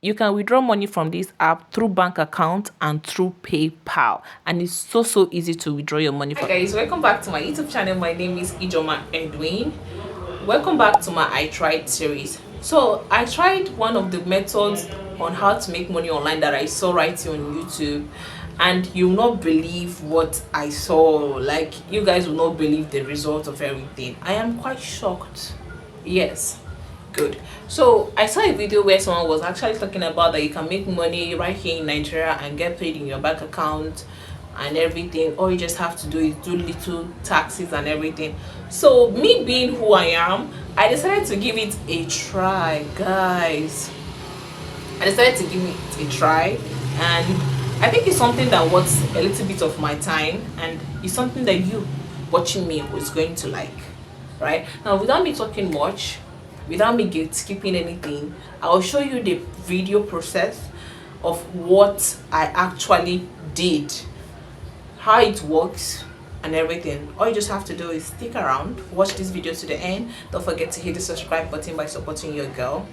you can withdraw money from this app through bank account and through PayPal, and it's so easy to withdraw your money. Hi guys, welcome back to my YouTube channel. My name is Ijoma Edwin. Welcome back to my I Tried series. So I tried one of the methods on how to make money online that I saw right here on YouTube, and you will not believe what I saw. Like, you guys will not believe the result of everything. I am quite shocked. Yes, good. So I saw a video where someone was actually talking about that you can make money right here in Nigeria and get paid in your bank account and everything. All you just have to do is do little taxes and everything. So me being who I am, I decided to give it a try, guys. I decided to give it a try, and I think it's something that worth a little bit of my time, and it's something that you watching me is going to like. Right now, without me talking much, without me skipping anything, I'll show you the video process of what I actually did, how it works and everything. All you just have to do is stick around, watch this video to the end. Don't forget to hit the subscribe button by supporting your girl.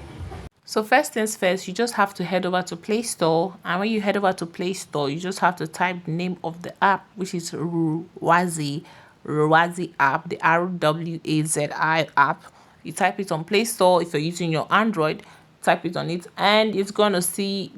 So first things first, you just have to head over to Play Store, and when you head over to Play Store, you just have to type the name of the app, which is rwazi app, the RWAZI app. You type it on Play Store. If you're using your Android, type it on it, and you're gonna see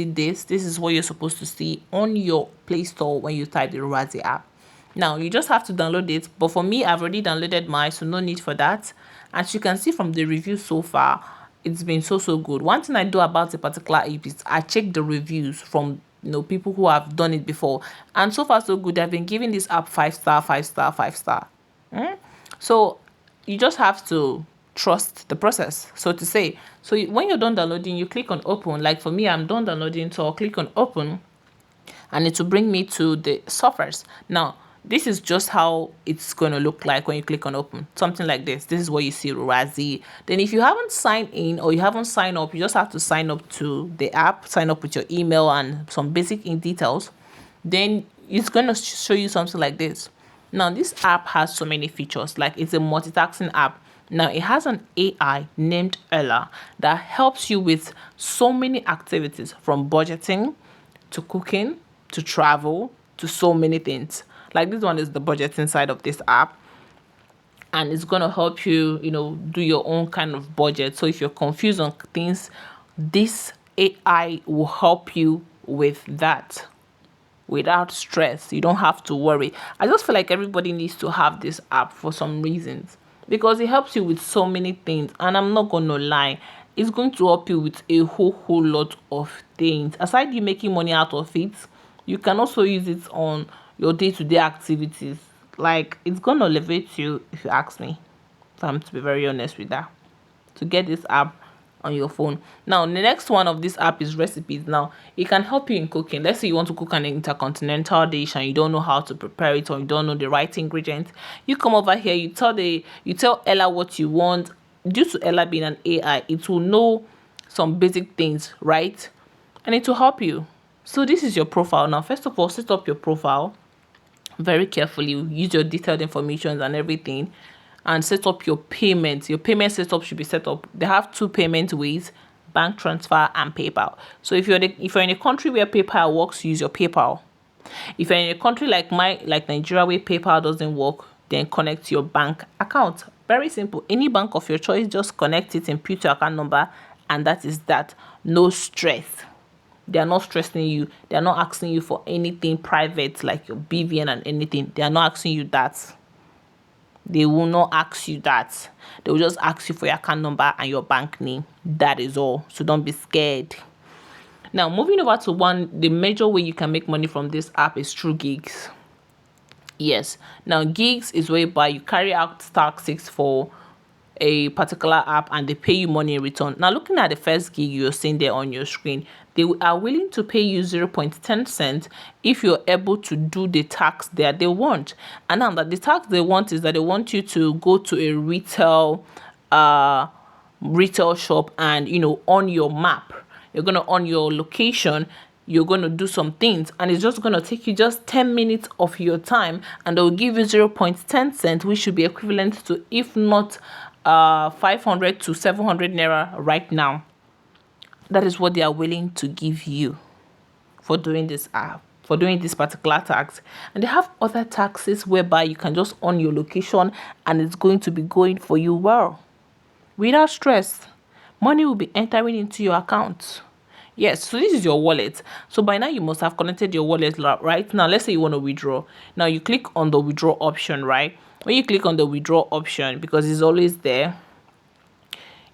this is what you're supposed to see on your Play Store when you type the rwazi app. Now you just have to download it, but for me, I've already downloaded mine, so no need for that. As you can see from the review so far, it's been so good. One thing I do about a particular app is I check the reviews from people who have done it before, and so far so good. I've been giving this app 5-star, 5-star, 5-star. So you just have to trust the process, so to say. So when you're done downloading, you click on open. Like for me, I'm done downloading, so I'll click on open, and it will bring me to the softwares. Now this is just how it's going to look like when you click on open. Something like this. This is what you see, rwazi. Then if you haven't signed in or you haven't signed up, you just have to sign up to the app, sign up with your email and some basic details. Then it's going to show you something like this. Now this app has so many features. Like, it's a multitasking app. Now it has an AI named Ella that helps you with so many activities, from budgeting to cooking to travel to so many things. Like, this one is the budgeting side of this app, and it's going to help you, do your own kind of budget. So if you're confused on things, this AI will help you with that without stress. You don't have to worry. I just feel like everybody needs to have this app for some reasons, because it helps you with so many things. And I'm not going to lie, it's going to help you with a whole lot of things. Aside you making money out of it, you can also use it on your day-to-day activities. Like, it's gonna elevate you, if you ask me. So I'm to be very honest with that. To get this app on your phone. Now the next one of this app is recipes. Now it can help you in cooking. Let's say you want to cook an intercontinental dish and you don't know how to prepare it, or you don't know the right ingredients. You come over here, you tell Ella what you want. Due to Ella being an AI, it will know some basic things, right? And it will help you. So this is your profile. Now first of all, set up your profile very carefully. Use your detailed information and everything, and set up your payments. Your payment setup should be set up. They have two payment ways: bank transfer and PayPal. So if you're in a country where PayPal works, use your PayPal. If you're in a country like Nigeria, where PayPal doesn't work, then connect your bank account. Very simple. Any bank of your choice, just connect it, input your account number, and that is that. No stress. They are not stressing you. They are not asking you for anything private like your BVN and anything. They are not asking you that. They will not ask you that. They will just ask you for your account number and your bank name. That is all. So don't be scared. Now, moving over to the major way you can make money from this app is through gigs. Yes. Now, gigs is whereby you carry out tasks for a particular app and they pay you money in return. Now, looking at the first gig you're seeing there on your screen, they are willing to pay you 0.10 cents if you're able to do the task that they want. And now that the task they want is that they want you to go to a retail shop, and on your map, you're gonna, on your location, you're going to do some things, and it's just going to take you just 10 minutes of your time, and they'll give you 0.10 cents, which should be equivalent to, if not 500 to 700 naira right now. that is what they are willing to give you for doing this app, for doing this particular tax. And they have other taxes whereby you can just on your location and it's going to be going for you well without stress. Money will be entering into your account. Yes, so this is your wallet. So by now you must have connected your wallet, right? Now let's say you want to withdraw. Now you click on the withdraw option, right? When you click on the withdraw option, because it's always there,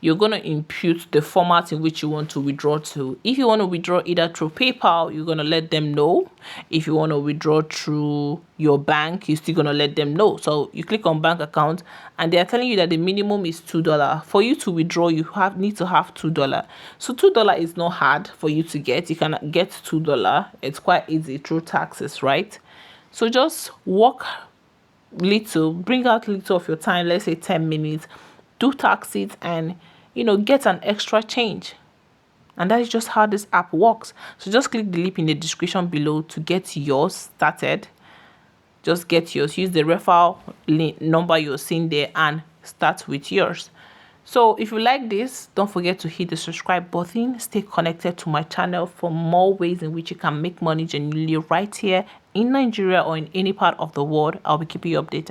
you're going to input the format in which you want to withdraw to. If you want to withdraw either through PayPal, you're going to let them know. If you want to withdraw through your bank, you're still going to let them know. So you click on bank account and they are telling you that the minimum is $2. For you to withdraw, you need to have $2. So $2 is not hard for you to get. You can get $2. It's quite easy through taxes, right? So just work little, bring out little of your time, let's say 10 minutes, do taxes and get an extra change. And that is just how this app works. So just click the link in the description below to get yours started. Just get yours, use the referral link number you're seeing there and start with yours. So if you like this, don't forget to hit the subscribe button. Stay connected to my channel for more ways in which you can make money genuinely right here in Nigeria or in any part of the world. I'll be keeping you updated.